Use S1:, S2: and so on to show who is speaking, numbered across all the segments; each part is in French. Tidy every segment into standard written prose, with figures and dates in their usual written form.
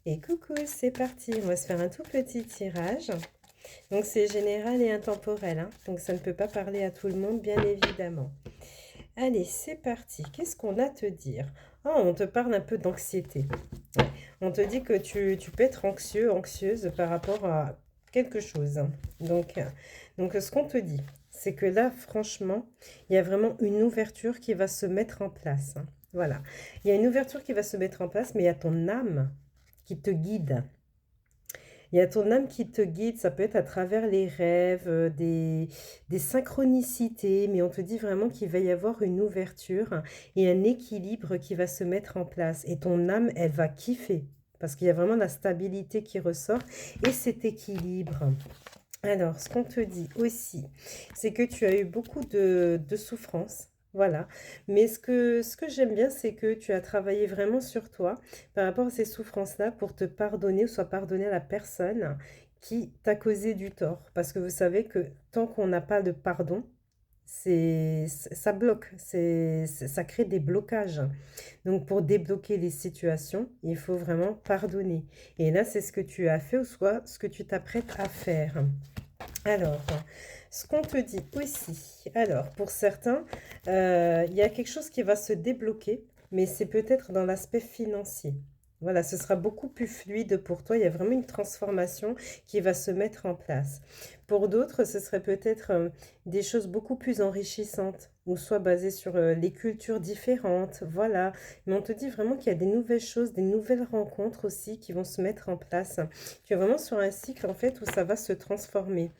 S1: Et coucou, c'est parti. On va se faire un tout petit tirage. Donc c'est général et intemporel, hein. Donc ça ne peut pas parler à tout le monde, bien évidemment. Allez, c'est parti. Qu'est-ce qu'on a à te dire? Oh, on te parle un peu d'anxiété. Ouais. On te dit que tu peux être anxieux, anxieuse par rapport à quelque chose. Donc ce qu'on te dit, c'est que là, franchement, il y a vraiment une ouverture qui va se mettre en place, hein. Voilà. Il y a une ouverture qui va se mettre en place, mais il y a ton âme qui te guide. Il y a ton âme qui te guide, ça peut être à travers les rêves, des synchronicités, mais on te dit vraiment qu'il va y avoir une ouverture et un équilibre qui va se mettre en place. Et ton âme, elle va kiffer, parce qu'il y a vraiment la stabilité qui ressort et cet équilibre. Alors, ce qu'on te dit aussi, c'est que tu as eu beaucoup de souffrances. Voilà. Mais ce que j'aime bien, c'est que tu as travaillé vraiment sur toi par rapport à ces souffrances-là pour te pardonner ou soit pardonner à la personne qui t'a causé du tort. Parce que vous savez que tant qu'on n'a pas de pardon, ça bloque, ça crée des blocages. Donc pour débloquer les situations, il faut vraiment pardonner. Et là, c'est ce que tu as fait ou soit ce que tu t'apprêtes à faire. Alors, ce qu'on te dit aussi, alors pour certains, il y a quelque chose qui va se débloquer, mais c'est peut-être dans l'aspect financier. Voilà, ce sera beaucoup plus fluide pour toi. Il y a vraiment une transformation qui va se mettre en place. Pour d'autres, ce serait peut-être des choses beaucoup plus enrichissantes, ou soit basées sur les cultures différentes. Voilà, mais on te dit vraiment qu'il y a des nouvelles choses, des nouvelles rencontres aussi qui vont se mettre en place. Tu es vraiment sur un cycle en fait où ça va se transformer.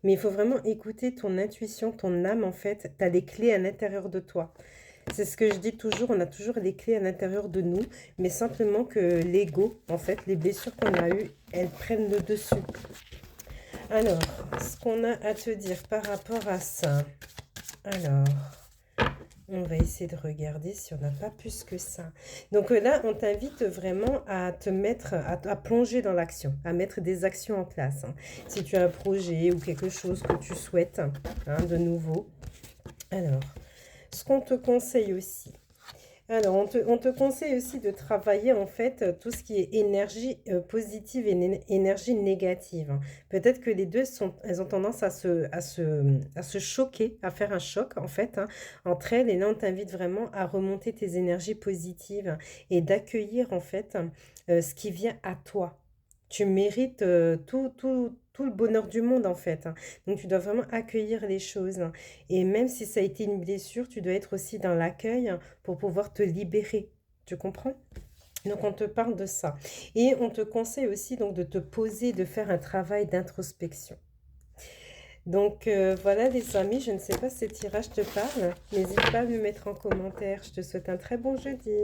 S1: Mais il faut vraiment écouter ton intuition, ton âme, en fait. Tu as les clés à l'intérieur de toi. C'est ce que je dis toujours, on a toujours les clés à l'intérieur de nous, mais simplement que l'ego, en fait, les blessures qu'on a eues, elles prennent le dessus. Alors, ce qu'on a à te dire par rapport à ça. Alors, on va essayer de regarder si on n'a pas plus que ça. Donc là, on t'invite vraiment à te mettre, à plonger dans l'action, à mettre des actions en place, hein. Si tu as un projet ou quelque chose que tu souhaites, hein, de nouveau. Alors, ce qu'on te conseille aussi. Alors, on te conseille aussi de travailler en fait tout ce qui est énergie positive et énergie négative, hein. Peut-être que les deux elles ont tendance à se choquer, à faire un choc en fait, hein, entre elles. Et là, on t'invite vraiment à remonter tes énergies positives et d'accueillir en fait ce qui vient à toi. Tu mérites tout le bonheur du monde en fait, hein. Donc, tu dois vraiment accueillir les choses, hein. Et même si ça a été une blessure, tu dois être aussi dans l'accueil pour pouvoir te libérer. Tu comprends? Donc on te parle de ça. Et on te conseille aussi donc de te poser, de faire un travail d'introspection. Donc voilà les amis, je ne sais pas si ce tirage te parle. N'hésite pas à me mettre en commentaire. Je te souhaite un très bon jeudi.